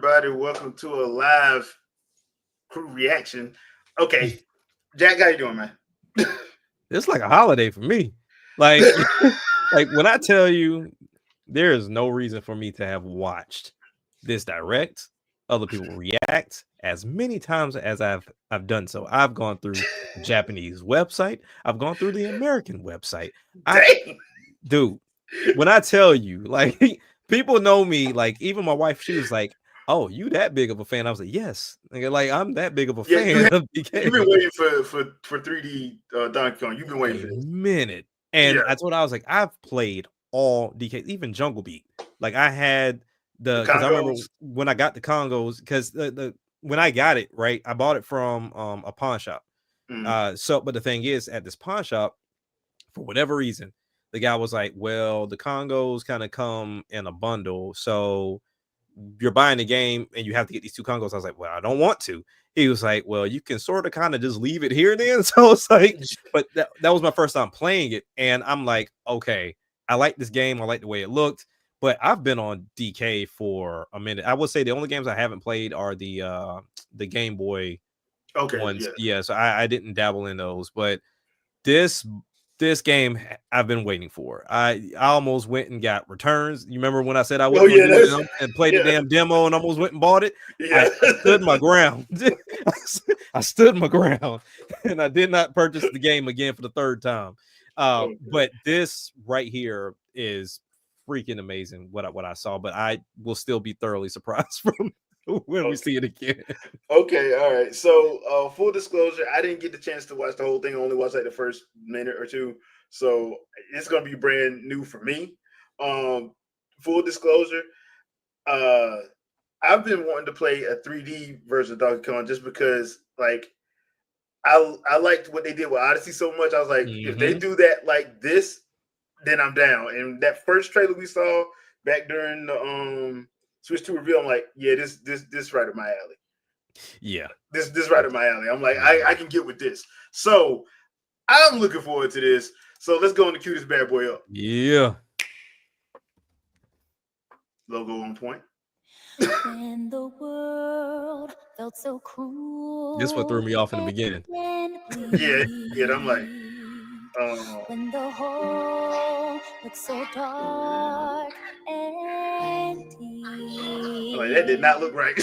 everybody. Welcome to a live crew reaction. Okay, Jack, how you doing, man? It's like a holiday for me. Like, like when I tell you, there is no reason for me to have watched this direct, other people react as many times as I've done so. I've gone through the Japanese website. I've gone through the American website. Dude, when I tell you, like people know me, like even my wife, she was like, "Oh, you that big of a fan?" I was like, "Yes." Like I'm that big of a fan of DK. You've been waiting for 3D Donkey Kong. You've been waiting for this minute. And I told her, I was like, I've played all DK, even Jungle Beat. Like I had because I remember when I got the Congos, because the when I got it, right, I bought it from a pawn shop. But the thing is, at this pawn shop, for whatever reason, the guy was like, well, the Congos kind of come in a bundle, so you're buying the game and you have to get these two Congos. I was like, well, I don't want to. He was like, well, you can sort of kind of just leave it here then. So it's like, but that was my first time playing it, and I'm like, okay, I like this game, I like the way it looked, but I've been on DK for a minute. I would say the only games I haven't played are the Game Boy ones. Yeah, so I didn't dabble in those, but this game I've been waiting for. I almost went and got returns. You remember when I said I was going to do them and played the damn demo and almost went and bought it? I stood my ground. I stood my ground, and I did not purchase the game again for the third time. But this right here is freaking amazing. What I saw, but I will still be thoroughly surprised from when we see it again. Okay, all right. So, full disclosure, I didn't get the chance to watch the whole thing. I only watched like the first minute or two. So it's gonna be brand new for me. Full disclosure, I've been wanting to play a 3D version of Donkey Kong just because, like, I liked what they did with Odyssey so much. I was like, if they do that like this, then I'm down. And that first trailer we saw back during the Switch 2 reveal, I'm like, yeah, this right up my alley. Yeah. This right up my alley. I'm like, I can get with this. So I'm looking forward to this. So let's go and cue this bad boy up. Yeah. Logo on point. When the world felt so cruel. This one threw me off in the beginning. Yeah, I'm like, when the hole looks so dark and deep. Like, that did not look right.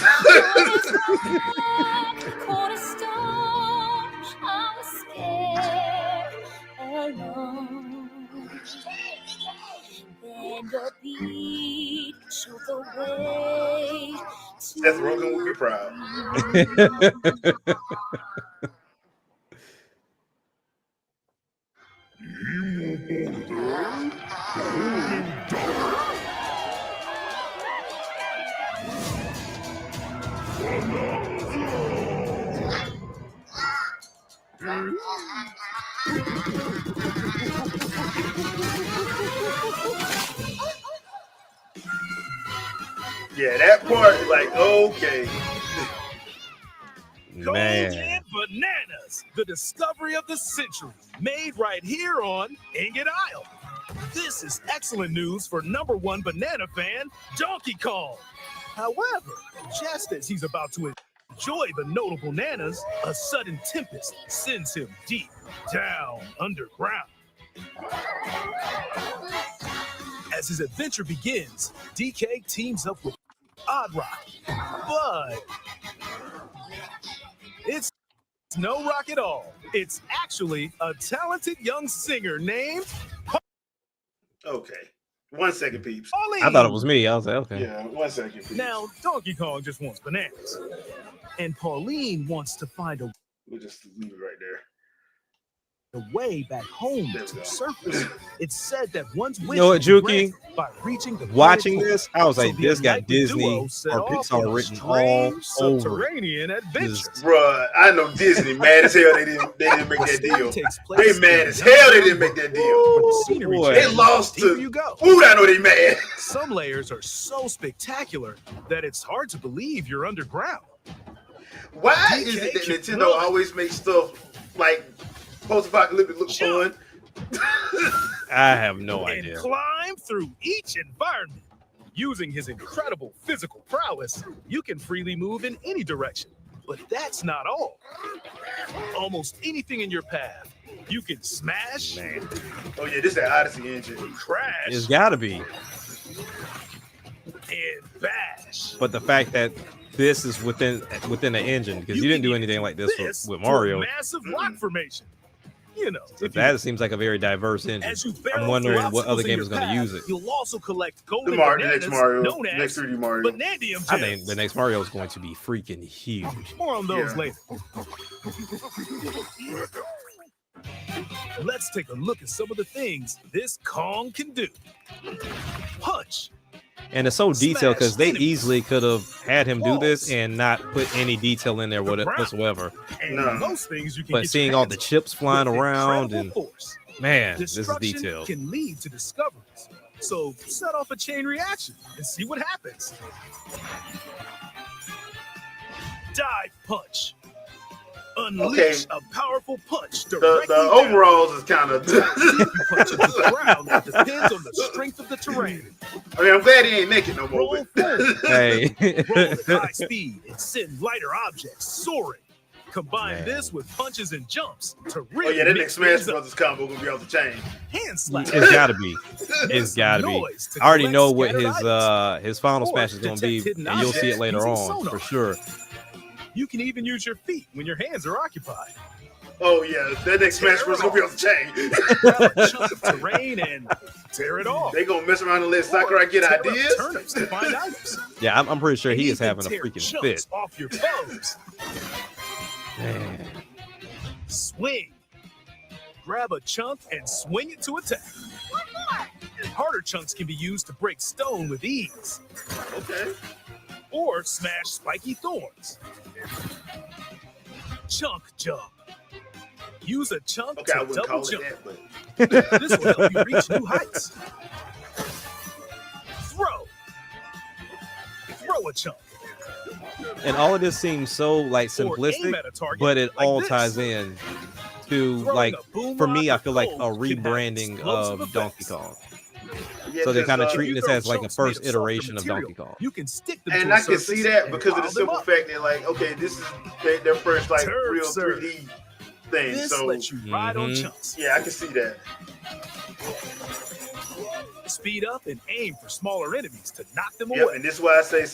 Cornerstone, I was scared alone. Then the beat showed the way. Seth Rogen would be proud. Yeah, that part is like, okay. Man. Bananas, the discovery of the century, made right here on Ingot Isle. This is excellent news for #1 banana fan, Donkey Kong. However, just as he's about to enjoy the notable bananas, a sudden tempest sends him deep down underground. As his adventure begins, DK teams up with Odd Rock, but it's no rock at all. It's actually a talented young singer named... Okay. 1 second, peeps. Pauline. I thought it was me. I was like, okay. Yeah, 1 second, peeps. Now, Donkey Kong just wants bananas. And Pauline wants to find a... We'll just leave it right there. The way back home to the surface. It's said that one's wish, you know what, Juki, by reaching the watching this, I was like, this got Disney or Pixar written all over. Subterranean adventure. Bruh, I know Disney mad as hell they didn't make that deal. They mad as hell they didn't make that deal. They lost to Ooh, I know they mad. Some layers are so spectacular that it's hard to believe you're underground. Why is it that Nintendo always makes stuff like post-apocalyptic look fun? I have no idea. And climb through each environment. Using his incredible physical prowess, you can freely move in any direction. But that's not all. Almost anything in your path, you can smash. Man. Oh yeah, this is that Odyssey engine. Crash. It's gotta be. And bash. But the fact that this is within the engine, because you didn't do anything like this with Mario. Massive lock formation. You know, so that seems like a very diverse engine. I'm wondering what other game is going to use it. You'll also collect golden next Mario, next 3D Mario. Banandium I think the next Mario is going to be freaking huge. More on those later. Let's take a look at some of the things this Kong can do. Punch. And it's so detailed because they easily could have had him do this and not put any detail in there whatsoever. But seeing all the chips flying around and man, this is detailed. Can lead to discoveries. So set off a chain reaction and see what happens. Dive punch. Unleash a powerful punch. The overalls is kind of depends on the strength of the terrain. I mean, I'm glad he ain't naked no more. Hey, roll at high speed and send lighter objects soaring. Combine this with punches and jumps to really. Oh yeah, that next Smash Brothers combo gonna be off the chain. Hand slap. It's gotta be. It's gotta be. I already know what his final smash is gonna be, and you'll see it later on for sure. You can even use your feet when your hands are occupied. Oh yeah, that next Smash Bros gonna be off the chain. Chunk of terrain and tear it off. They gonna mess around and let Sakurai get ideas. Turnips to find items. Yeah, I'm pretty sure he is having a freaking fit. Off your foes. Man. Swing. Grab a chunk and swing it to attack. Harder chunks can be used to break stone with ease. Okay. Or smash spiky thorns. Chunk jump. Use a chunk to double jump. This will help you reach new heights. Throw a chunk. And all of this seems so like simplistic, but it all ties in to like, for me, I feel like a rebranding of Donkey Kong. Yeah, so they're kind of treating this as like a first iteration of Donkey Kong. You can stick them and I can see that because of the simple fact that like, okay, this is their first like real 3D thing. This so lets you ride on chunks. Yeah, I can see that. Speed up and aim for smaller enemies to knock them away. And this is why I say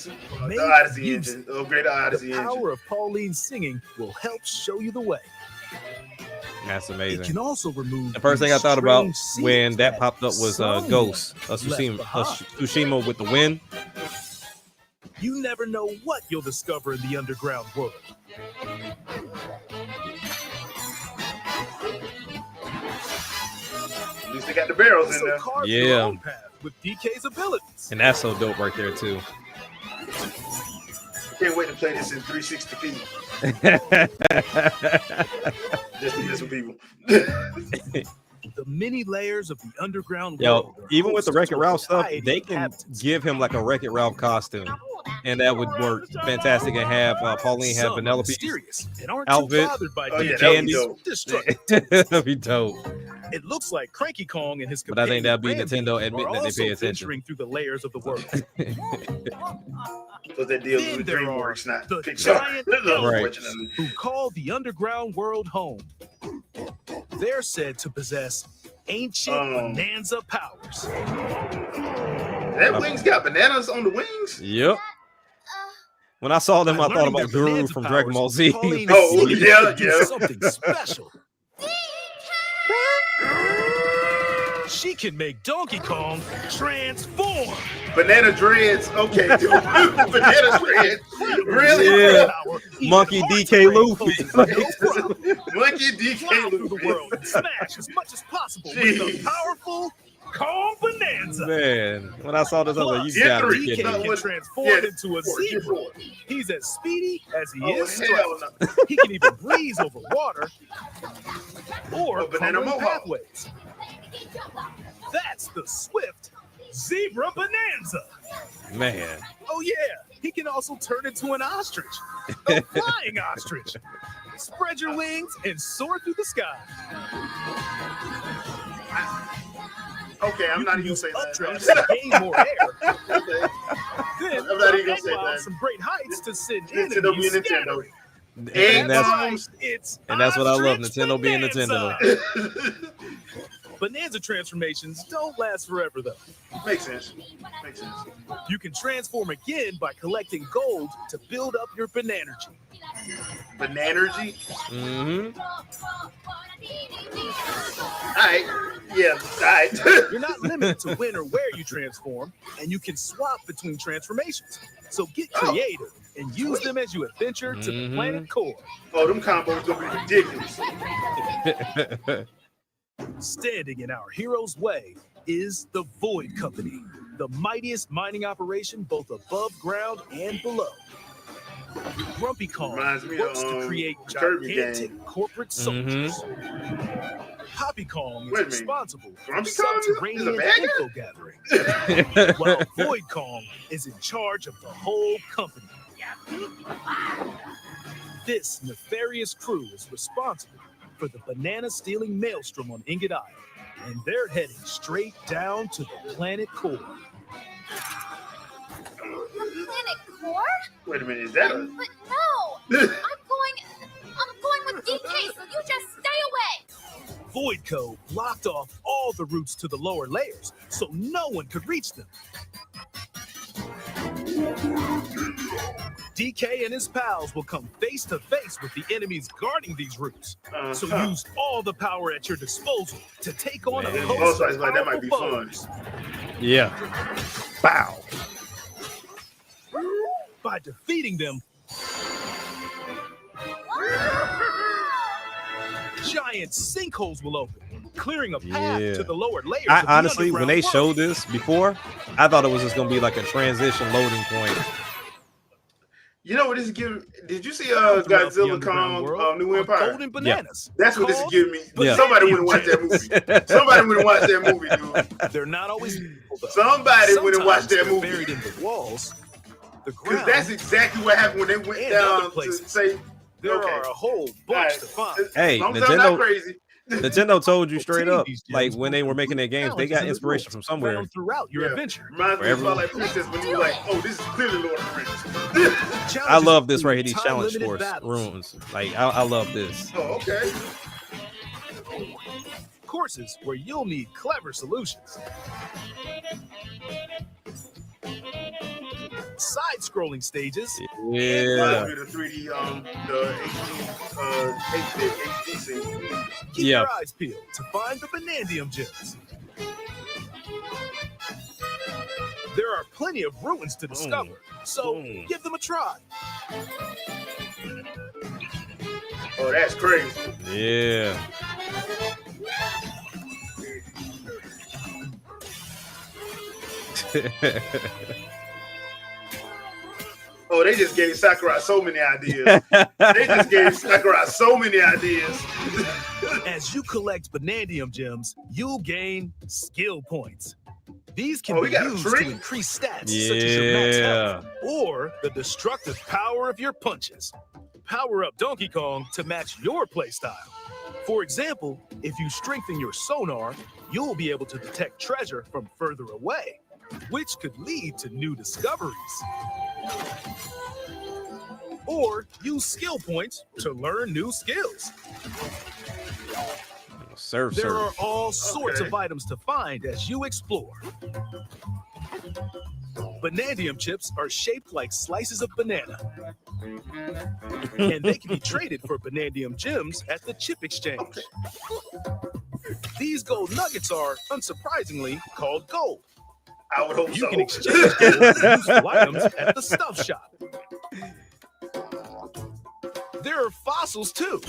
the Odyssey engine, upgrade the Odyssey engine. The power of Pauline's singing will help show you the way. That's amazing. It can also remove the first thing I thought about when that popped up was Ghost of Tsushima with the wind. You never know what you'll discover in the underground world. At least they got the barrels in there. Yeah. With DK's abilities. And that's so dope right there too. Can't wait to play this in 360p. Just to mess with people. The many layers of the underground world. Even with the Wreck-It Ralph stuff, they can give him like a Wreck-It Ralph costume, and that would work fantastic. And have Pauline have Penelope's outfit, Candy. That'd be dope. It looks like Cranky Kong and his but I think that'd be Nintendo admitting that they pay attention. Through the layers of the world. Because that deals with DreamWorks, not the Pixar. Giant who call the underground world home. They're said to possess ancient bonanza powers. That wing's got bananas on the wings? Yep. When I saw them, I thought about Guru from Dragon Ball Z. Oh, yeah. Something special. She can make Donkey Kong transform. Banana dreads. Okay. Banana dreads. Really? Yeah. Monkey DK Luffy. Monkey DK Luffy. The world and smash as much as possible with the powerful Kong Bonanza. Man, when I saw this, I was like, you gotta be kidding me. DK can transform into a zebra. He's as speedy as he is strong. He can even breeze over water or banana pathways. That's the swift Zebra Bonanza. Man. Oh yeah, he can also turn into an ostrich, a flying ostrich. Spread your wings and soar through the sky. Okay, I'm not even gonna say updrafts that. to gain more air. Then I'm not even gonna say climb that. some great heights to send Nintendo enemies being Nintendo. scattering. And that's It's what I love. Ostrich Nintendo being Bonanza. Nintendo. Bonanza transformations don't last forever, though. Makes sense. Makes sense. You can transform again by collecting gold to build up your Bonanergy. Bananergy. Mm-hmm. All right. Yeah. All right. You're not limited to when or where you transform, and you can swap between transformations. So get creative and use them as you adventure to the planet core. Oh, them combos gonna be ridiculous. Standing in our hero's way is the Void Company, the mightiest mining operation both above ground and below. Grumpy Kong works to create gigantic corporate soldiers. Poppy Kong is responsible for subterranean info gathering, while Void Kong is in charge of the whole company. This nefarious crew is responsible for the banana-stealing maelstrom on Ingot Isle, and they're heading straight down to the planet core. Planet core? Wait a minute, is that a? But no, I'm going with DK, so you just stay away. Voidco blocked off all the routes to the lower layers, so no one could reach them. DK and his pals will come face to face with the enemies guarding these routes. So use all the power at your disposal to take on a host of like that might be foes. fun. Yeah. Bow. By defeating them, giant sinkholes will open, clearing a path to the lower layers. I honestly, when they showed this before, I thought it was just gonna be like a transition loading point. You know what this is giving? Did you see Godzilla Kong New Empire? Golden Bananas. That's what this is giving me. Somebody would have watched that movie. Somebody would have watched that movie, dude. They're not always people, though. Somebody would have watched that movie. Buried in the walls, the Because ground. that's exactly what happened when they went down to say. There are a whole bunch to find. Hey, not Nintendo, crazy. Nintendo told you straight up, like when they were making their games, they got inspiration from somewhere. Throughout your adventure. Reminds me of Twilight Princess when you were like, oh, this is clearly Lord of the Rings. I love this right here, these challenge force rooms. Like, I love this. Oh, okay. Courses where you'll need clever solutions. Side-scrolling stages. Yeah. The 3D, the HD scene. Keep your eyes peeled to find the Bonandium gems. There are plenty of ruins to discover, so give them a try. Oh, that's crazy. Yeah. Oh, they just gave Sakurai so many ideas. They just gave Sakurai so many ideas. As you collect Bonandium gems, you'll gain skill points. These can be used to increase stats such as your max health or the destructive power of your punches. Power up Donkey Kong to match your playstyle. For example, if you strengthen your sonar, you'll be able to detect treasure from further away, which could lead to new discoveries. Or use skill points to learn new skills. There are all sorts of items to find as you explore. Bonandium chips are shaped like slices of banana. And they can be traded for Bonandium gems at the chip exchange. These gold nuggets are, unsurprisingly, called gold. I would hope you so. You can exchange gold for useful items at the stuff shop. There are fossils too.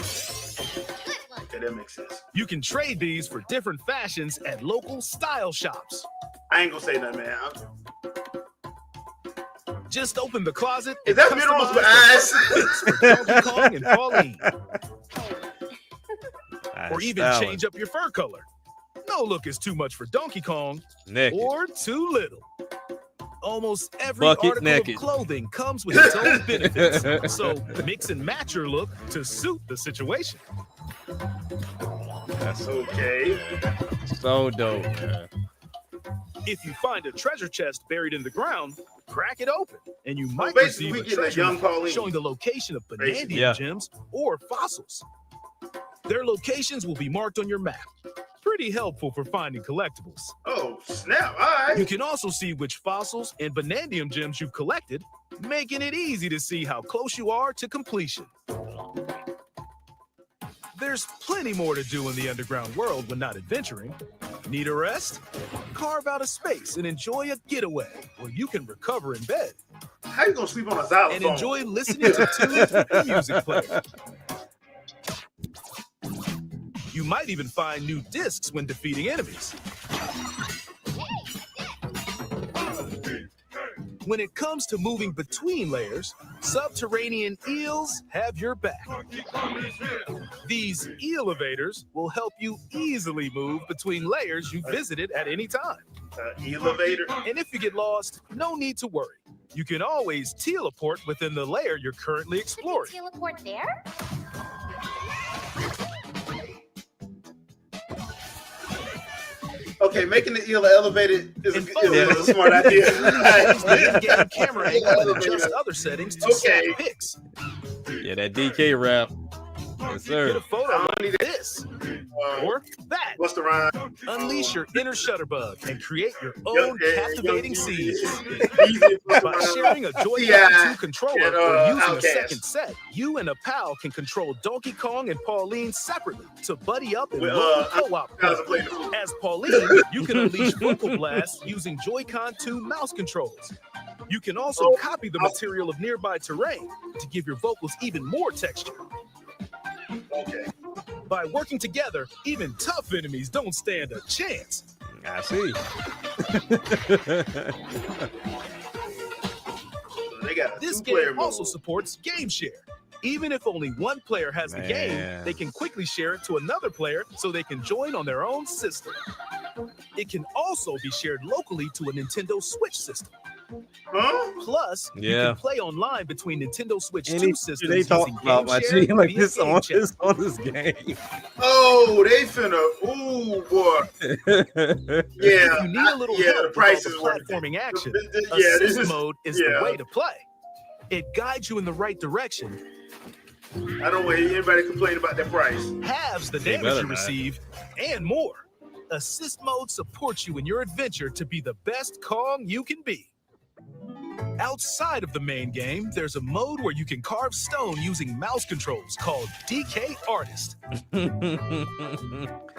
Okay, that makes sense. You can trade these for different fashions at local style shops. I ain't gonna say nothing, man. Just open the closet. Is that minerals with eyes? For Donkey Kong and Pauline. Or even change up your fur color. No look is too much for Donkey Kong or too little. Almost every article of clothing comes with its own benefits. So mix and match your look to suit the situation. That's okay. So dope, man. If you find a treasure chest buried in the ground, crack it open, and you might basically, receive we a get a treasure young map Pauline. showing the location of Bonandium Yeah. gems or fossils. Their locations will be marked on your map. Pretty helpful for finding collectibles. Oh, snap. All right. You can also see which fossils and Bonandium gems you've collected, making it easy to see how close you are to completion. There's plenty more to do in the underground world when not adventuring. Need a rest? Carve out a space and enjoy a getaway where you can recover in bed How you gonna sleep on a xylophone? and enjoy listening to tunes with the music player. You might even find new discs when defeating enemies. When it comes to moving between layers, subterranean eels have your back. These elevators will help you easily move between layers you visited at any time. Elevator. And if you get lost, no need to worry. You can always teleport within the layer you're currently exploring. Teleport there? Okay, making the eel elevated is a smart idea. Use the in-game camera angle and adjust other settings to snap pics. Yeah, that DK rap. Yes, sir. Get a photo like this or that. What's the rhyme? Unleash your inner shutterbug and create your own captivating scenes. Easy. By sharing a Joy-Con 2 controller or using a second set, you and a pal can control Donkey Kong and Pauline separately to buddy up and co-op play. As Pauline, you can unleash vocal blasts using Joy-Con 2 mouse controls. You can also copy the material of nearby terrain to give your vocals even more texture. Okay. By working together, even tough enemies don't stand a chance. I see. This game also supports Game Share. Even if only one player has the game, they can quickly share it to another player so they can join on their own system. It can also be shared locally to a Nintendo Switch system. Plus, you can play online between Nintendo Switch 2 systems. They talk about my G like this on this game. Oh, they finna. Ooh, boy. If you need a little help the price with is platforming action, this assist mode is the way to play. It guides you in the right direction. I don't want anybody complain about that price. Halves the damage you receive, and more. Assist mode supports you in your adventure to be the best Kong you can be. Outside of the main game, there's a mode where you can carve stone using mouse controls called DK Artist.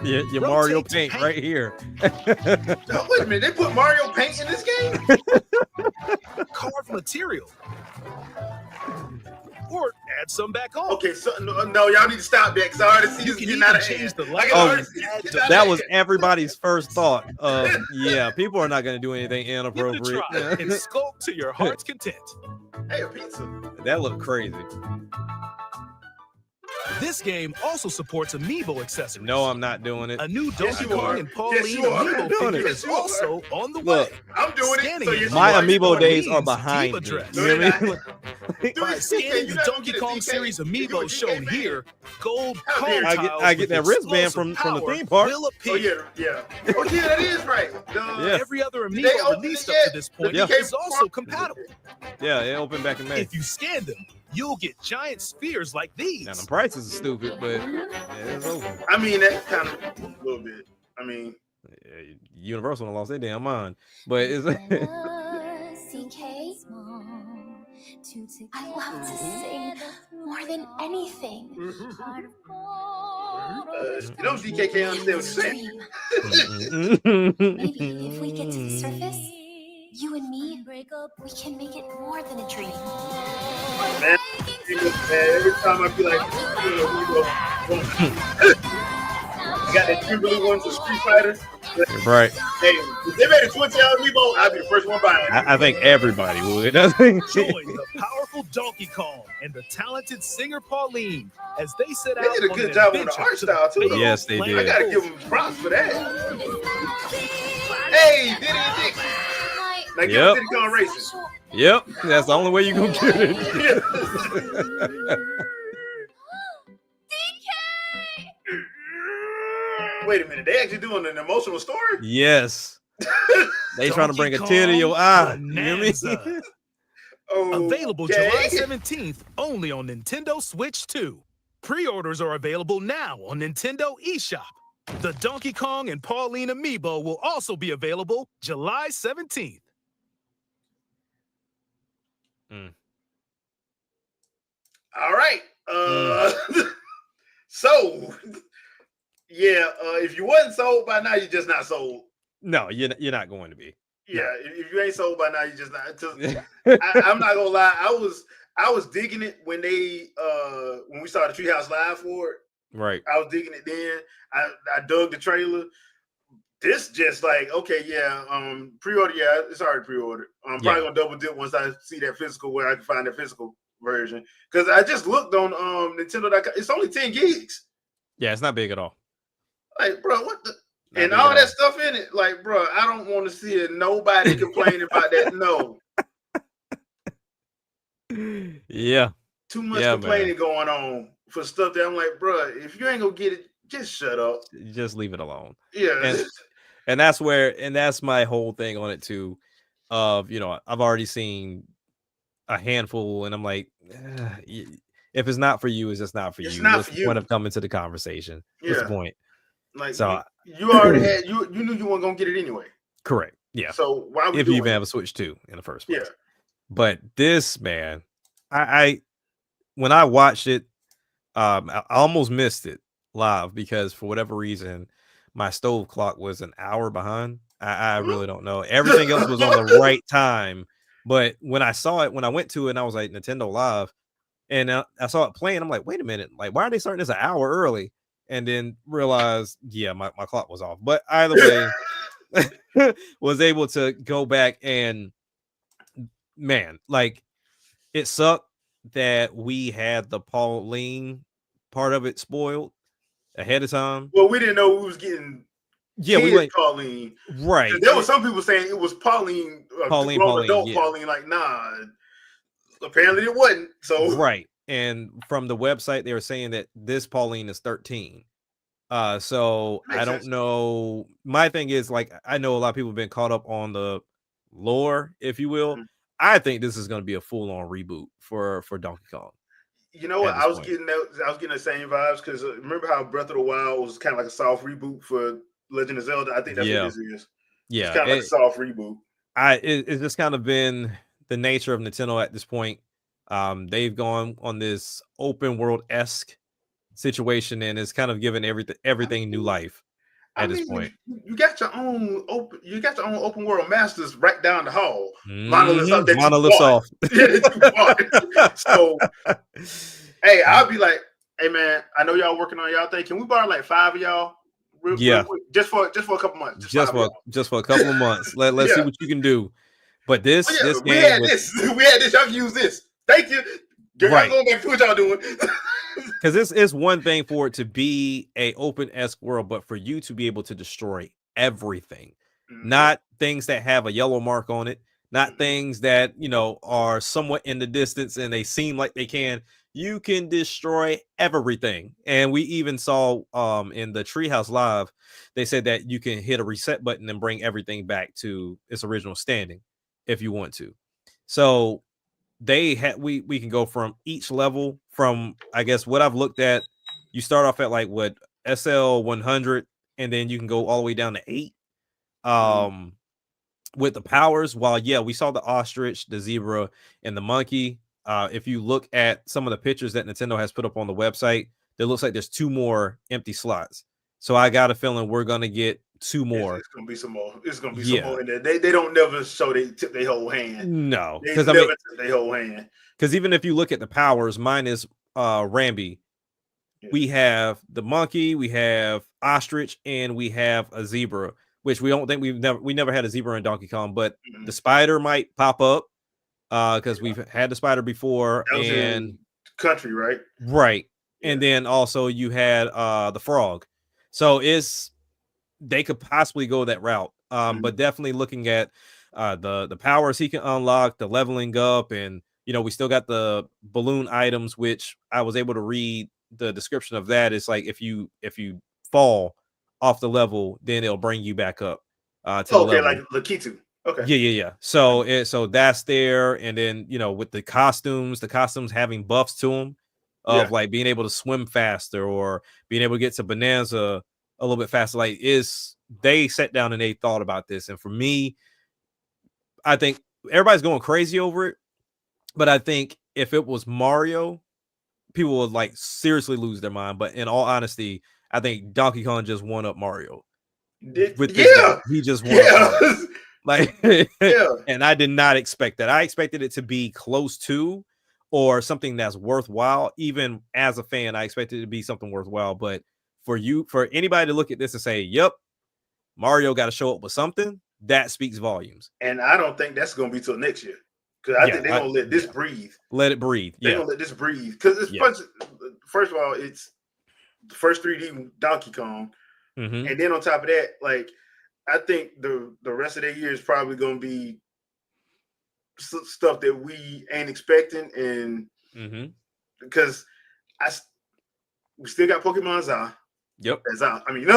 Your Mario Paint right here. No, wait a minute, they put Mario Paint in this game? Carve material. Or add some back on. Okay, so no, y'all need to stop that because I already see this getting out of hand. That was everybody's first thought. People are not going to do anything inappropriate. And sculpt to your heart's content. Hey, a pizza. That looked crazy. This game also supports amiibo accessories. No, I'm not doing it. A new Donkey Kong and Pauline amiibo figure is also on the way. I'm doing it. My amiibo days are behind me. You know what I mean? By scanning the Donkey Kong series amiibo shown here, gold Kong I get that wristband from the theme park. That is right. Every other amiibo released up to this point is also compatible. Yeah, it opened back in May. If you scan them, you'll get giant spheres like these. Now the prices are stupid, but it's open. I mean, that kind of a little bit. I mean, Universal lost their damn mind, but it's. CK, I love to sing more than anything. DK can't understand what you're saying. Maybe if we get to the surface, you and me, we can make it more than a dream. Man, every time I feel like, I got that Kimberly one for Street Fighter. Right. Hey, if they made a $20 amiibo, I'd be the first one buying it. I think everybody would. Join the powerful Donkey Kong and the talented singer Pauline as they set out. They did a good job on the art style too. Yes, they did. I gotta give them props for that. Hey, Diddy and Dixie. Like Diddy Kong Racing. Yep, that's the only way you gonna get it. Wait a minute, they actually doing an emotional story? Yes. They trying to bring a tear to your eye. Bonanza. You hear me? Available July 17th only on Nintendo Switch 2. Pre-orders are available now on Nintendo eShop. The Donkey Kong and Pauline amiibo will also be available July 17th. All right. So, yeah, if you wasn't sold by now, you're just not sold. No, you're not going to be. Yeah, no. If you ain't sold by now, you just not. I'm not gonna lie. I was digging it when we started Treehouse Live for it. Right. I was digging it then. I dug the trailer. This just like, okay, yeah, pre-order, yeah, it's already pre-ordered. I'm probably gonna double dip once I see that physical, where I can find that physical version. Because I just looked on Nintendo.com. It's only 10 gigs. Yeah, it's not big at all. Like, bro, what the? And all that stuff in it, like, bro, I don't want to see nobody complaining about that. No. Yeah. Too much complaining going on for stuff that I'm like, bro, if you ain't gonna get it, just shut up. Just leave it alone. Yeah. And that's my whole thing on it too. Of, I've already seen a handful, and I'm like, if it's not for you, it's just not for you. What's the point of coming to the conversation? What's the point? Like, so you already had you knew you weren't gonna get it anyway. Correct. Yeah. So why would if you even have a Switch 2 in the first place? Yeah. But this, man, I when I watched it, I almost missed it live because for whatever reason my stove clock was an hour behind. I really don't know. Everything else was on the right time, but when I saw it, when I went to it, and I was like Nintendo Live, and I saw it playing, I'm like, wait a minute, like why are they starting this an hour early? And then realized, yeah, my clock was off. But either way, was able to go back, and man, like it sucked that we had the Pauline part of it spoiled ahead of time. Well, we didn't know we was getting we went Pauline. Right. There was some people saying it was Pauline, Pauline. Pauline, like, nah. Apparently it wasn't. So right. And from the website, they were saying that this Pauline is 13. So I don't know. My thing is, like, I know a lot of people have been caught up on the lore, if you will. I think this is going to be a full-on reboot for Donkey Kong. You know what? I was getting the same vibes because remember how Breath of the Wild was kind of like a soft reboot for Legend of Zelda? I think that's what this is. Yeah, it's kind of like a soft reboot. It's just kind of been the nature of Nintendo at this point. They've gone on this open world-esque situation, and it's kind of given everything new life at this point. You got your own open world masters right down the hall. Monoliths off. So hey, I'll be like, hey man, I know y'all working on y'all thing. Can we borrow like 5 of y'all? Real quick, just for a couple months. Just for a couple of months. Let's see what you can do. But this game we had this. Y'all can use this. Thank you. Right. Going back to what y'all doing. Because it's one thing for it to be a open-esque world, but for you to be able to destroy everything, not things that have a yellow mark on it, not things that are somewhat in the distance and they seem like they can. You can destroy everything. And we even saw in the Treehouse Live, they said that you can hit a reset button and bring everything back to its original standing if you want to. So we can go from each level. From, I guess, what I've looked at, you start off at like what SL 100, and then you can go all the way down to 8 with the powers. While we saw the ostrich, the zebra, and the monkey. If you look at some of the pictures that Nintendo has put up on the website, it looks like there's 2 more empty slots. So I got a feeling we're gonna get 2 more. It's gonna be some more. It's gonna be some more in there. They don't never show they tip their whole hand. No, because tip their whole hand. Because even if you look at the powers, mine is Rambi. Yeah. We have the monkey, we have ostrich, and we have a zebra, which we don't think we never had a zebra in Donkey Kong, but the spider might pop up because we've had the spider before. That was in country, right? Right. Yeah. And then also you had the frog. So they could possibly go that route. But definitely looking at the powers he can unlock, the leveling up, and we still got the balloon items, which I was able to read the description of that. It's like if you fall off the level, then it'll bring you back up. to the level. Like Lakitu. Okay. Yeah. So that's there, and then with the costumes having buffs to them of like being able to swim faster or being able to get to Bonanza a little bit faster. Like they sat down and they thought about this, and for me, I think everybody's going crazy over it, but I think if it was Mario, people would like seriously lose their mind. But in all honesty, I think Donkey Kong just won up Mario. With this game. He just won up Mario. Like, and I did not expect that. I expected it to be close to or something that's worthwhile. Even as a fan, I expected it to be something worthwhile. But for anybody to look at this and say, "Yep, Mario got to show up with something," that speaks volumes. And I don't think that's going to be till next year, because I think they're going to let this breathe. Let it breathe. They're going to let this breathe, because it's first of all, it's the first 3D Donkey Kong, and then on top of that, like, I think the rest of their year is probably going to be stuff that we ain't expecting, and because we still got Pokemon's Yep. That's out. I mean, we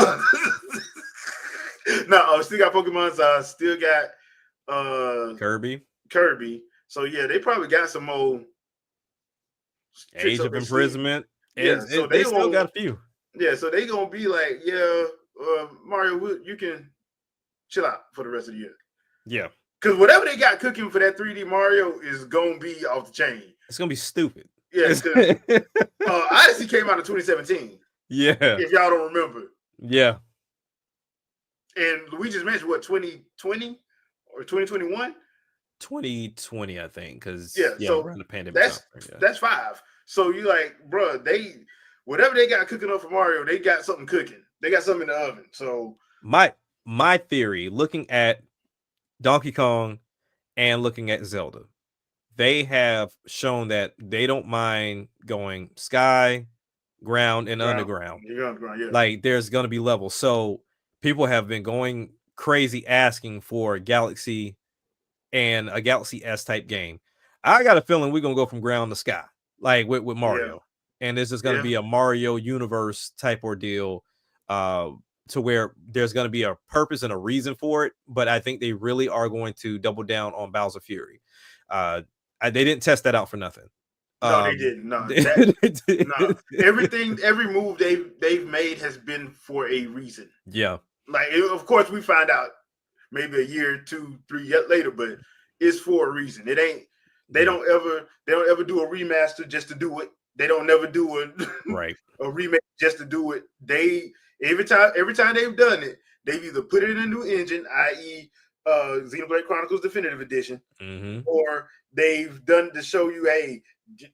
still got Pokemon's still got Kirby. So yeah, they probably got some more Age of Imprisonment. So they still got a few. Yeah, so they gonna be like, Mario, you can chill out for the rest of the year. Yeah. Because whatever they got cooking for that 3D Mario is going to be off the chain. It's going to be stupid. Yeah, because Odyssey came out in 2017. Yeah. If y'all don't remember. Yeah. And Luigi's Mansion, what, 2020 or 2021? 2020, I think, because so around the pandemic. That's 5. So you like, bro, whatever they got cooking up for Mario, they got something cooking. They got something in the oven. So my theory, looking at Donkey Kong and looking at Zelda, they have shown that they don't mind going sky, ground, and underground. Like, there's going to be levels. So people have been going crazy asking for Galaxy and a Galaxy S type game. I got a feeling we're going to go from ground to sky, like with Mario. And this is going to be a Mario universe type ordeal, to where there's going to be a purpose and a reason for it. But I think they really are going to double down on Bowser Fury. They didn't test that out for nothing. No, they didn't. No, every move they've made has been for a reason. Yeah. Like, of course, we find out maybe a year, 2, 3 years later, but it's for a reason. It ain't. They don't ever do a remaster just to do it. They don't never do a remake just to do it. Every time they've done it, they've either put it in a new engine, i.e., Xenoblade Chronicles Definitive Edition, or they've done to show you, hey,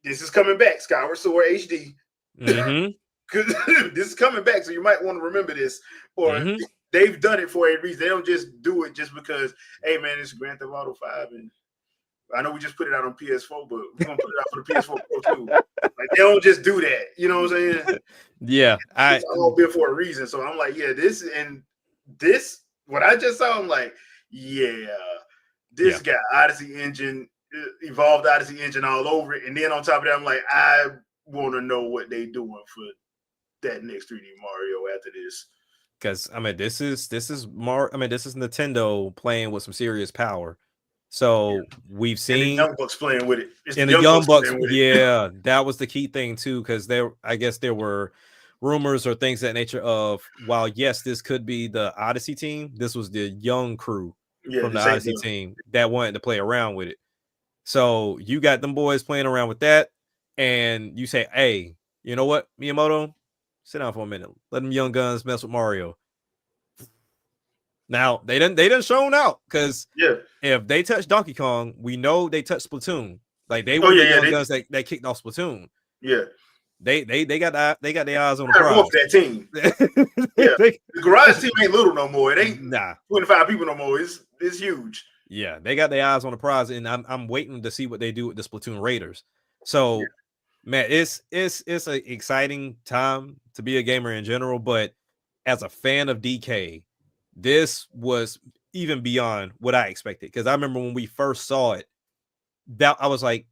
this is coming back, Skyward Sword HD. Because this is coming back, so you might want to remember this. Or they've done it for a reason. They don't just do it just because, hey, man, it's Grand Theft Auto 5, and I know we just put it out on PS4, but we're gonna put it out for the PS4 Pro too. Like, they don't just do that, you know what I'm saying? Yeah, it's all been for a reason. So I'm like, this what I just saw, I'm like, this got Odyssey engine, evolved Odyssey engine all over it, and then on top of that, I'm like, I want to know what they doing for that next 3D Mario after this. Because I mean, this is Nintendo playing with some serious power. So we've seen Young Bucks playing with it. And the Young Bucks, that was the key thing too, because I guess there were rumors or things of that nature of, while yes, this could be the Odyssey team, this was the young crew from the Odyssey team that wanted to play around with it. So you got them boys playing around with that, and you say, hey, you know what, Miyamoto, sit down for a minute, let them young guns mess with Mario. Now they didn't shown out, because if they touch Donkey Kong, we know they touched Splatoon. Like, they were the young guns that kicked off Splatoon. Yeah, they got their eyes on the prize. That team. The garage team ain't little no more. It ain't 25 people no more. It's huge. Yeah, they got their eyes on the prize, and I'm waiting to see what they do with the Splatoon Raiders. So, man, it's an exciting time to be a gamer in general, but as a fan of DK, this was even beyond what I expected. Because I remember when we first saw it, that I was like,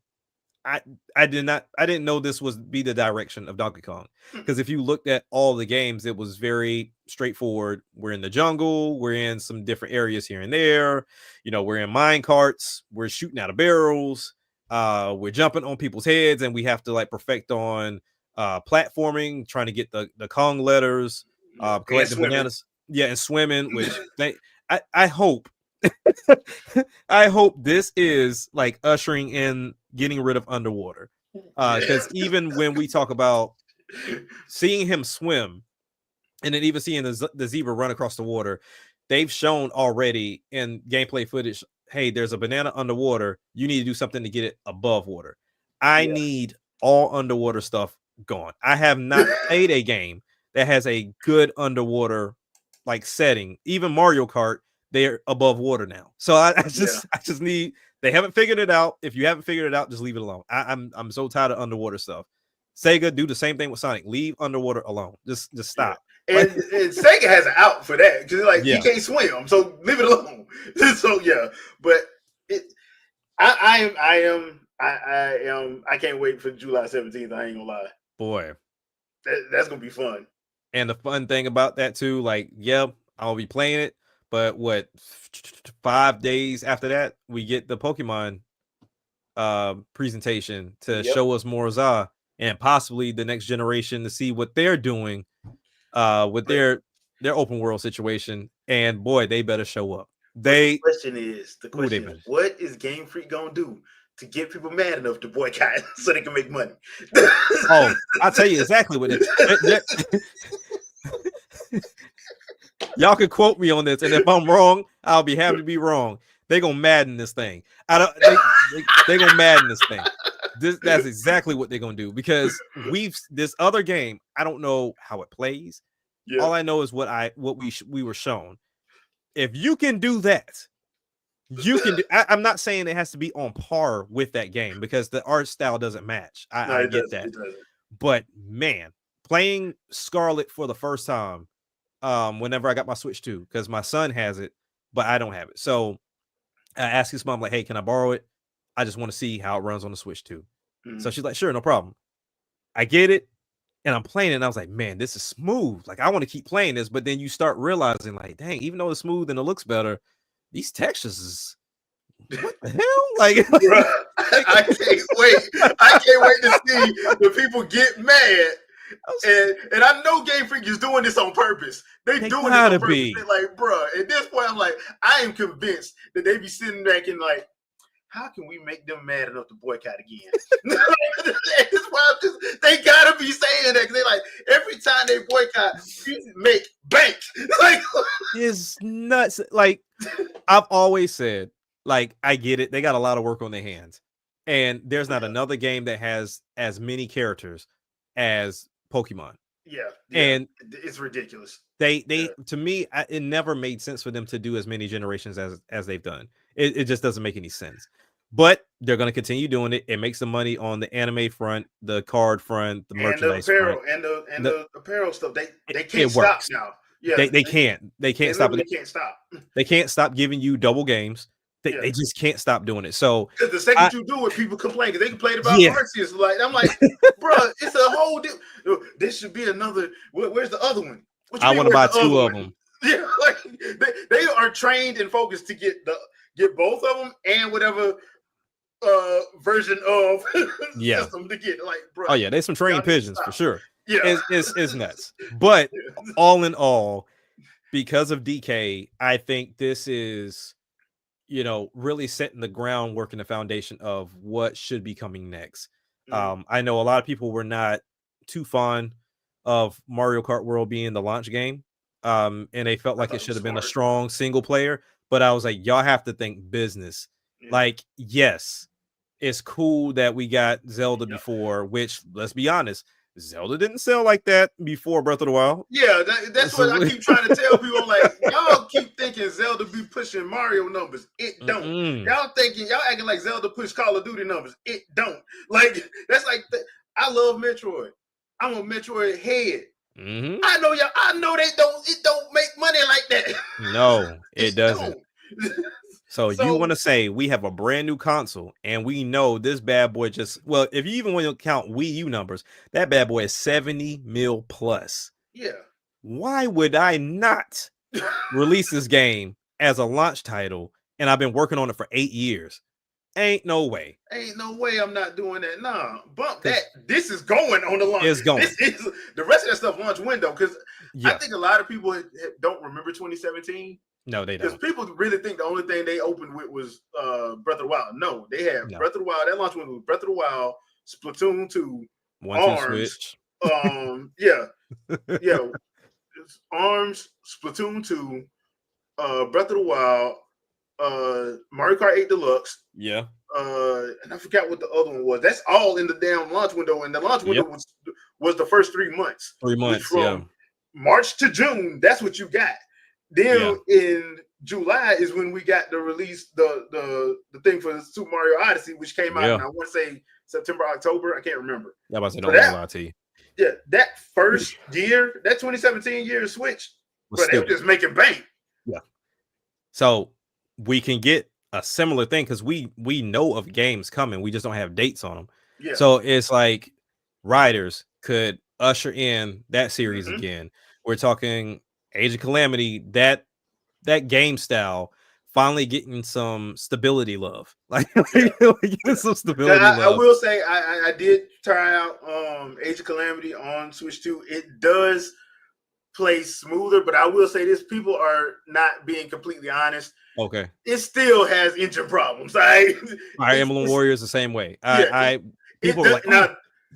I didn't know this was be the direction of Donkey Kong, because if you looked at all the games, it was very straightforward. We're in the jungle, we're in some different areas here and there, we're in mine carts, we're shooting out of barrels, we're jumping on people's heads, and we have to like perfect on platforming, trying to get the Kong letters, collect the bananas, and swimming, which I hope I hope this is like ushering in getting rid of underwater, because even when we talk about seeing him swim and then even seeing the zebra run across the water, they've shown already in gameplay footage, hey, there's a banana underwater, you need to do something to get it above water. I need all underwater stuff gone. I have not played a game that has a good underwater like setting. Even Mario Kart, they're above water now. So I just need, they haven't figured it out. If you haven't figured it out, just leave it alone. I'm so tired of underwater stuff. Sega, do the same thing with Sonic. Leave underwater alone. Just stop. And Sega has an out for that, because he can't swim, so leave it alone. So but I can't wait for July 17th. I ain't gonna lie, boy. That's gonna be fun. And the fun thing about that too, like, I'll be playing it, but 5 days after that, we get the Pokemon presentation to show us more Za and possibly the next generation to see what they're doing with their open world situation. And boy, they better show up. The question is, what is Game Freak gonna do to get people mad enough to boycott so they can make money? I'll tell you exactly what it. Y'all can quote me on this, and if I'm wrong, I'll be happy to be wrong. They gonna madden this thing. They gonna madden this thing. That's exactly what they're gonna do, because this other game, I don't know how it plays. All I know is what we were shown. If you can do that, you can do. I'm not saying it has to be on par with that game, because the art style doesn't match. I get that, but man, playing Scarlet for the first time, whenever I got my Switch 2, because my son has it, but I don't have it. So I asked his mom, like, hey, can I borrow it? I just want to see how it runs on the Switch 2. So she's like, sure, no problem. I get it, and I'm playing it, and I was like, man, this is smooth. Like, I want to keep playing this, but then you start realizing, like, dang, even though it's smooth and it looks better, these textures is, what the hell? Like, bruh, I can't wait. I can't wait to see the people get mad. And I know Game Freak is doing this on purpose. They doing this on purpose. They're like, bro, at this point, I'm like, I am convinced that they be sitting back and like, how can we make them mad enough to boycott again? They gotta be saying that, because they like, every time they boycott, we make bank. Like, it's nuts. Like, I've always said, like, I get it. They got a lot of work on their hands, and there's not another game that has as many characters as Pokemon. And it's ridiculous. They to me, it never made sense for them to do as many generations as they've done. It just doesn't make any sense. But they're going to continue doing it. It makes the money on the anime front, the card front, the merchandise apparel, front, and the apparel stuff. They can't stop now. Yeah, they can't stop it. They can't stop. They can't stop giving you double games. They just can't stop doing it. So because the second you do it, people complain, because they complain about Arceus. Like, I'm like, bro, it's a whole. This should be another. Where's the other one? I want to buy 2 of them. Yeah, like they are trained and focused to get both of them and whatever version of system to get. Like, bro. Oh yeah, there's some trained pigeons for sure. Yeah, it's nuts. But all in all, because of DK, I think this is, really setting the groundwork and the foundation of what should be coming next. I know a lot of people were not too fond of Mario Kart World being the launch game, and they felt like it should have been a strong single player. But I was like, y'all have to think business. Like, yes, it's cool that we got Zelda before, which, let's be honest, Zelda didn't sell like that before Breath of the Wild. Yeah, that's what I keep trying to tell people. Like, y'all keep thinking Zelda be pushing Mario numbers. It don't. Y'all acting like Zelda push Call of Duty numbers. It don't. Like, that's like, I love Metroid. I'm a Metroid head. I know y'all. I know it don't make money like that. No, it doesn't. So you want to say we have a brand new console and we know this bad boy if you even want to count Wii U numbers, that bad boy is 70 mil plus. Yeah. Why would I not release this game as a launch title? And I've been working on it for 8 years. Ain't no way. Ain't no way I'm not doing that. Nah, bump that. This is going on the launch. It's going. This is the rest of that stuff launch window, because I think a lot of people don't remember 2017. No, they don't. Because people really think the only thing they opened with was Breath of the Wild. No, they have Breath of the Wild. That launch window was Breath of the Wild, Splatoon 2, Arms. Arms, Splatoon 2, Breath of the Wild, Mario Kart 8 Deluxe. Yeah. And I forgot what the other one was. That's all in the damn launch window. And the launch window was the first 3 months. 3 months. From March to June, that's what you got. Then in July is when we got the release, the thing for Super Mario Odyssey, which came out, and I want to say September, October. I can't remember. Yeah, I don't lie to you. Yeah, that first year, that 2017 year Switch, but they were just making bank. Yeah. So we can get a similar thing because we know of games coming. We just don't have dates on them. Yeah. So it's like Riders could usher in that series again. We're talking Age of Calamity, that game style finally getting some stability love. Like getting some stability love. I will say I did try out Age of Calamity on Switch 2. It does play smoother, but I will say this: people are not being completely honest. Okay. It still has engine problems. Fire Emblem Warriors the same way. People are like,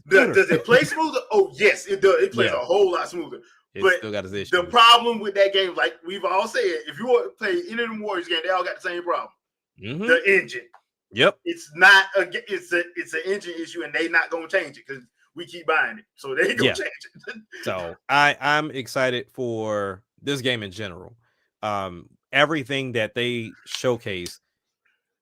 does it play smoother? Oh yes, it does. It plays a whole lot smoother. But still got his issues. The problem with that game, like we've all said, if you want to play any of the Warriors game, they all got the same problem. The engine. Yep. It's not it's an engine issue, and they not gonna change it because we keep buying it. So they gonna change it. So I'm excited for this game in general. Everything that they showcase,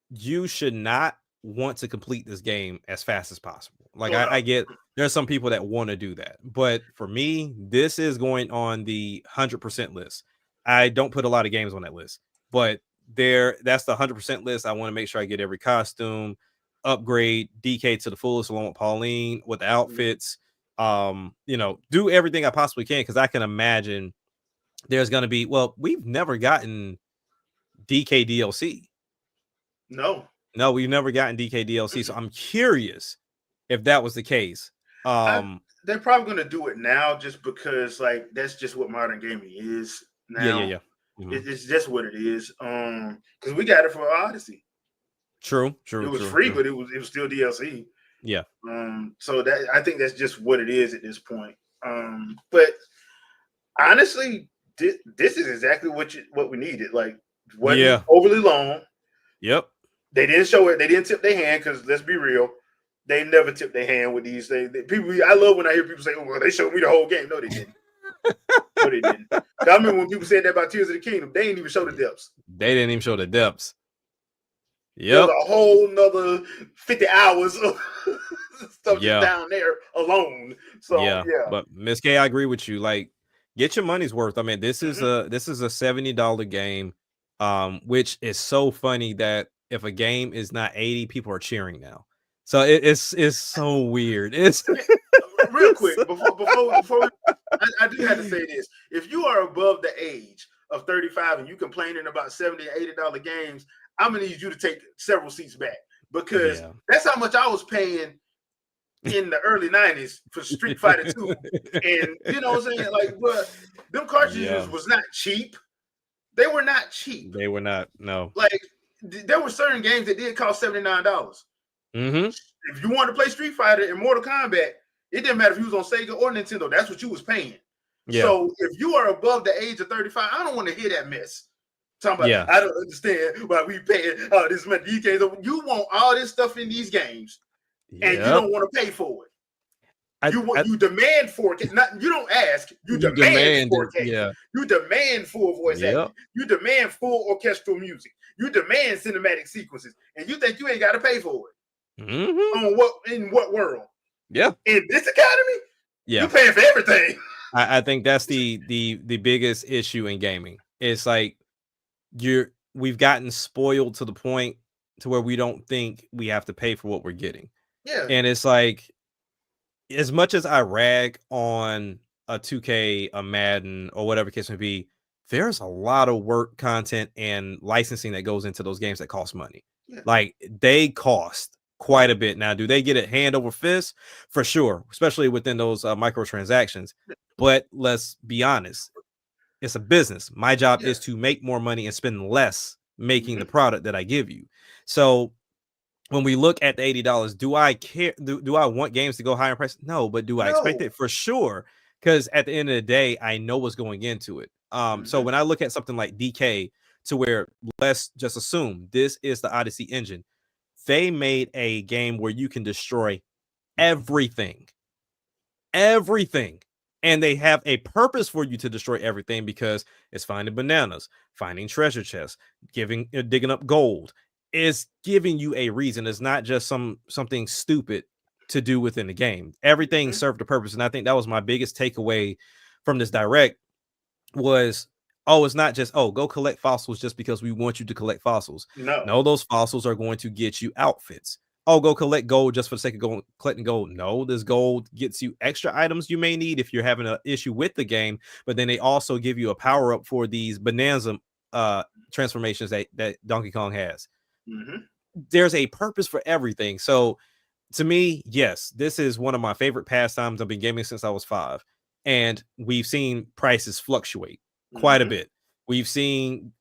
you should not want to complete this game as fast as possible. Like I get there's some people that want to do that, but for me, this is going on the 100% list. I don't put a lot of games on that list, but that's the 100% list. I want to make sure I get every costume, upgrade DK to the fullest along with Pauline with the outfits. Do everything I possibly can, because I can imagine there's going to be, we've never gotten DK DLC. No, we've never gotten DK DLC. So I'm curious if that was the case. They're probably going to do it now just because that's just what modern gaming is now. Yeah. It's just what it is. Because we got it for Odyssey. True. It was free, but it was still DLC. Yeah. So that I think that's just what it is at this point. But honestly, this is exactly what we needed. Wasn't overly long. Yep. They didn't show it. They didn't tip their hand, because let's be real, they never tip their hand with these things. People, I love when I hear people say, "Oh, well, they showed me the whole game." No, they didn't. No, they didn't. I remember when people said that about Tears of the Kingdom. They didn't even show the depths. They didn't even show the depths. Yep. There's a whole nother 50 hours of stuff just down there alone. So yeah. But Miss K, I agree with you. Like, get your money's worth. I mean, this is a $70 game, which is so funny that if a game is not 80, people are cheering now. So it's so weird. It's real quick before I do have to say this. If you are above the age of 35 and you complaining about $70 and $80 games, I'm gonna need you to take several seats back, because that's how much I was paying in the early 90s for Street Fighter 2. And you know what I'm saying? Like, but them cartridges was not cheap. They were not cheap. They were not, no. Like, there were certain games that did cost $79. If you wanted to play Street Fighter and Mortal Kombat, it didn't matter if you was on Sega or Nintendo. That's what you was paying. Yeah. So if you are above the age of 35, I don't want to hear that mess. Talking about, I don't understand why we paying this much. You want all this stuff in these games, and you don't want to pay for it. You demand 4K. You don't ask. You demand 4K. Yeah. You demand full voice acting. You demand full orchestral music. You demand cinematic sequences, and you think you ain't got to pay for it. In what world? Yeah. In this economy, you paying for everything. I think that's the biggest issue in gaming. It's like we've gotten spoiled to the point to where we don't think we have to pay for what we're getting. Yeah. And it's like, as much as I rag on a 2K, a Madden, or whatever case may be, there's a lot of work, content, and licensing that goes into those games that cost money. Yeah. Like, they cost quite a bit. Now, do they get it hand over fist? For sure, especially within those microtransactions. But let's be honest, it's a business. My job is to make more money and spend less making the product that I give you. So when we look at the $80, do I care? Do I want games to go higher in price? No, but do I expect it? For sure. Because at the end of the day, I know what's going into it. So when I look at something like DK, to where, let's just assume this is the Odyssey engine, they made a game where you can destroy everything. And they have a purpose for you to destroy everything, because it's finding bananas, finding treasure chests, digging up gold. It's giving you a reason. It's not just something stupid to do within the game. Everything served a purpose. And I think that was my biggest takeaway from this direct was, it's not just, go collect fossils just because we want you to collect fossils. No, those fossils are going to get you outfits. Go collect gold just for the sake of collecting gold. No, this gold gets you extra items you may need if you're having an issue with the game. But then they also give you a power up for these bonanza transformations that Donkey Kong has. There's a purpose for everything. So to me, yes, this is one of my favorite pastimes. I've been gaming since I was 5, and we've seen prices fluctuate quite a bit. We've seen,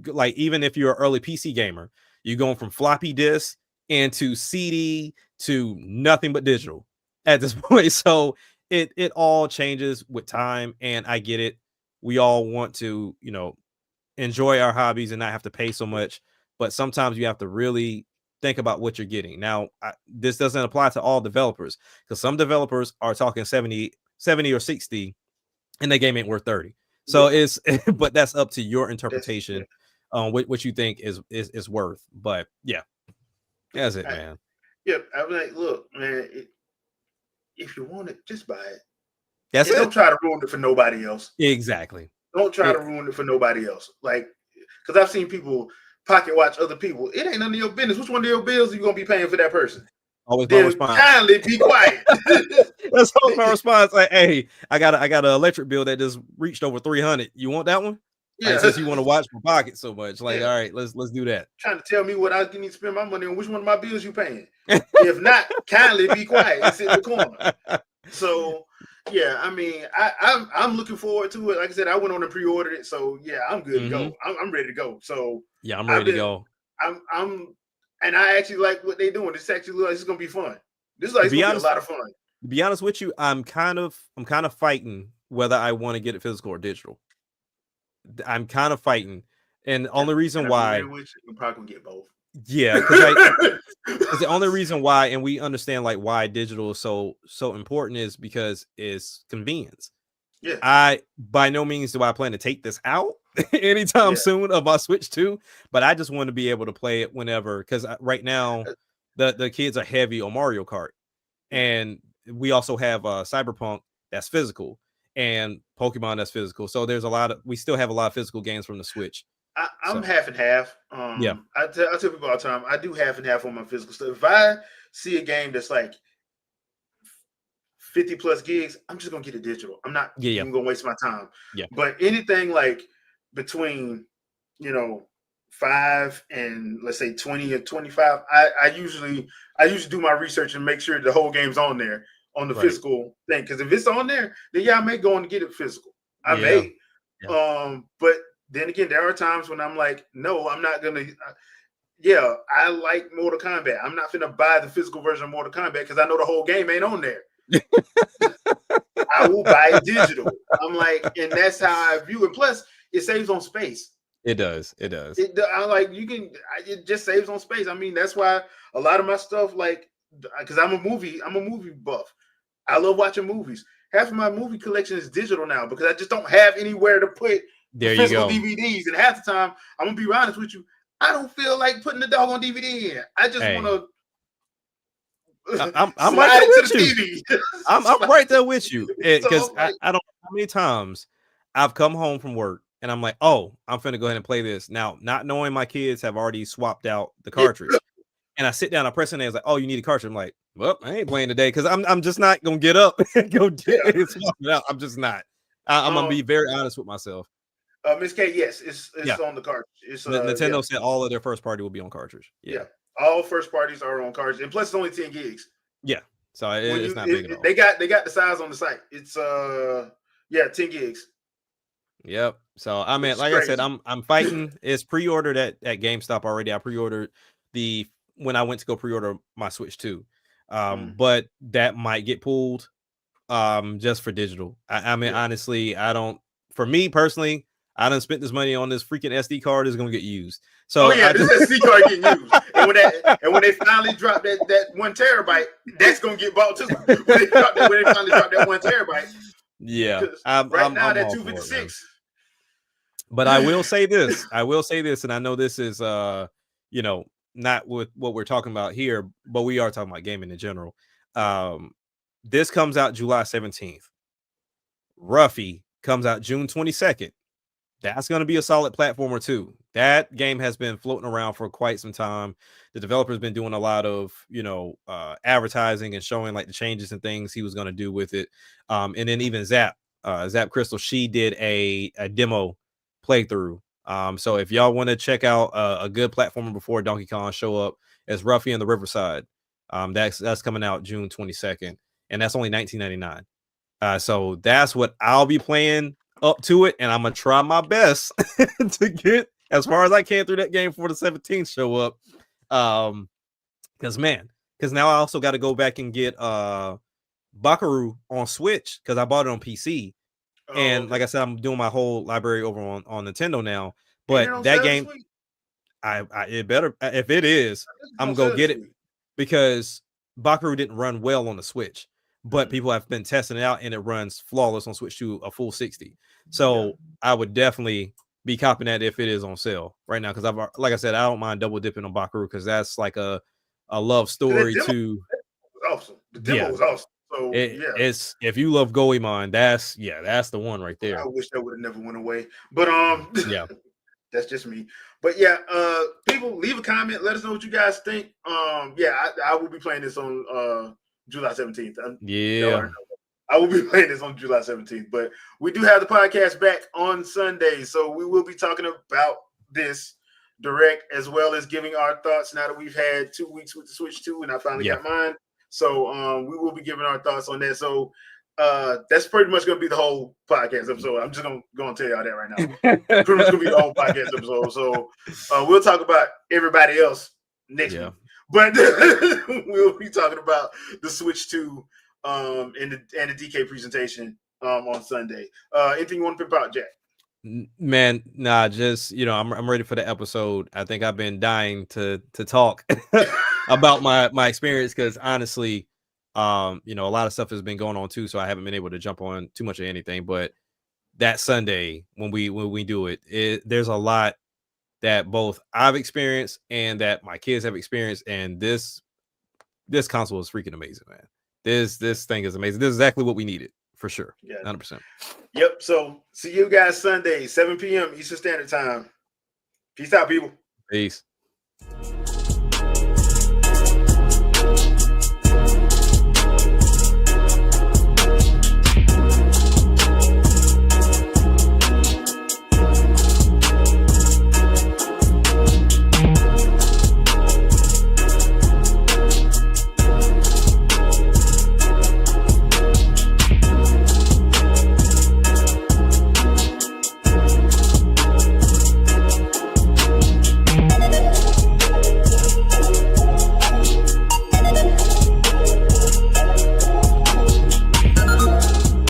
like, even if you're an early PC gamer, you're going from floppy disk into CD to nothing but digital at this point. So it all changes with time, and I get it. We all want to, enjoy our hobbies and not have to pay so much, but sometimes you have to really think about what you're getting. Now, this doesn't apply to all developers, because some developers are talking 70 or 60 and the game ain't worth 30. So it's but that's up to your interpretation on what you think is worth. But yeah, that's it, man. I'm like, look, man, if you want it, just buy it. That's it. Don't try to ruin it for nobody else. Exactly. Don't try to ruin it for nobody else. Like, because I've seen people pocket watch other people. It ain't none of your business. Which one of your bills are you gonna be paying for that person? Always my response. Kindly be quiet. That's always my response. Like, hey, I got an electric bill that just reached over 300. You want that one? Yeah. Like, since you want to watch my pocket so much, like, all right, let's do that. Trying to tell me what I need to spend my money on. Which one of my bills you paying? If not, kindly be quiet and sit in the corner. So yeah, I mean, I'm looking forward to it. Like I said, I went on and pre-ordered it, so yeah, I'm good to go. I'm ready to go. So yeah, I'm ready to go. And I actually like what they're doing. This actually looks like it's gonna be fun. This is like gonna be a lot of fun. To be honest with you, I'm kind of fighting whether I want to get it physical or digital. I'm kind of fighting, and the only reason why you're probably gonna get both. Yeah, because the only reason why, and we understand like why digital is so important, is because it's convenience. Yeah, I by no means do I plan to take this out anytime soon of my Switch 2, but I just want to be able to play it whenever, because right now the kids are heavy on Mario Kart, and we also have Cyberpunk that's physical and Pokemon that's physical. So we still have a lot of physical games from the Switch. I'm half and half. Yeah, I tell people all the time, I do half and half on my physical stuff. If I see a game that's like 50 plus gigs, I'm just gonna get it digital. I'm not even gonna waste my time. Yeah. But anything like between 5 and let's say 20 or 25, I usually do my research and make sure the whole game's on there on the physical thing. Because if it's on there, then I may go and get it physical. I may. Yeah. But then again, there are times when I'm like, no, I'm not gonna. I like Mortal Kombat. I'm not gonna buy the physical version of Mortal Kombat because I know the whole game ain't on there. I will buy it digital. I'm like, and that's how I view it. Plus, it saves on space. It does. It just saves on space. I mean, that's why a lot of my stuff, like, because I'm a movie buff. I love watching movies. Half of my movie collection is digital now because I just don't have anywhere to put physical DVDs. And half the time, I'm gonna be honest with you, I don't feel like putting the dog on DVD in. I just want to. I'm right there with you. I'm right there with you because I don't know how many times I've come home from work and I'm like, oh, I'm finna go ahead and play this now, not knowing my kids have already swapped out the cartridge. And I sit down, I press it, and it's like, oh, you need a cartridge. I'm like, well, I ain't playing today because I'm just not gonna get up and go swap it out. I'm just not. I'm gonna be very honest with myself. Miss K, yes, it's on the cartridge. It's Nintendo said all of their first party will be on cartridge. Yeah, all first parties are on cartridge, and plus it's only 10 gigs. Yeah, so it's not big at all. They got the size on the site. It's 10 gigs. Yep. So I mean, like I said, I'm fighting. It's pre-ordered at GameStop already. I pre-ordered when I went to go pre-order my Switch 2. But that might get pulled just for digital. I mean, honestly, for me personally, I done spent this money on this freaking SD card is gonna get used. So this SD card getting used. And when they finally drop that 1 terabyte, that's gonna get bought too. When they finally drop that 1 terabyte. Yeah. I'm now that 256. But I will say this, and I know this is not with what we're talking about here, but we are talking about gaming in general. This comes out July 17th. Ruffy comes out June 22nd. That's going to be a solid platformer too. That game has been floating around for quite some time. The developer's been doing a lot of, advertising and showing like the changes and things he was going to do with it. And then even Zap Crystal, she did a demo playthrough. So if y'all want to check out a good platformer before Donkey Kong show up, as Ruffy and the Riverside. That's coming out June 22nd, and that's only $19.99. So that's what I'll be playing up to it, and I'm gonna try my best to get as far as I can through that game before the 17th show up. Because now I also got to go back and get Bakaru on Switch because I bought it on PC. And like I said, I'm doing my whole library over on Nintendo now. But that game, it better, if it is, I'm gonna go get it because Bakaru didn't run well on the Switch, but people have been testing it out and it runs flawless on Switch to a full 60. So I would definitely be copying that if it is on sale right now because like I said, I don't mind double dipping on Bakaru because that's like a love story to. Awesome. The demo was awesome. So it's if you love Goemon, that's the one right there. I wish that would have never went away, but yeah, that's just me. But yeah, people leave a comment, let us know what you guys think. I will be playing this on July 17th. I will be playing this on July 17th, but we do have the podcast back on Sunday, so we will be talking about this direct as well as giving our thoughts now that we've had 2 weeks with the Switch 2 and I finally got mine. So we will be giving our thoughts on that. So that's pretty much going to be the whole podcast episode. I'm just going to tell y'all that right now. Pretty much going to be the whole podcast episode. So we'll talk about everybody else next week. But we'll be talking about the Switch 2 and the DK presentation on Sunday. Anything you want to pimp out, Jack? Man, nah, just I'm ready for the episode. I think I've been dying to talk about my experience because honestly, a lot of stuff has been going on too, so I haven't been able to jump on too much of anything. But that Sunday when we do it, there's a lot that both I've experienced and that my kids have experienced, and this console is freaking amazing, man. This thing is amazing. This is exactly what we needed for sure. 100%. Yep. So see you guys Sunday, 7 p.m. Eastern Standard Time. Peace out, people. Peace.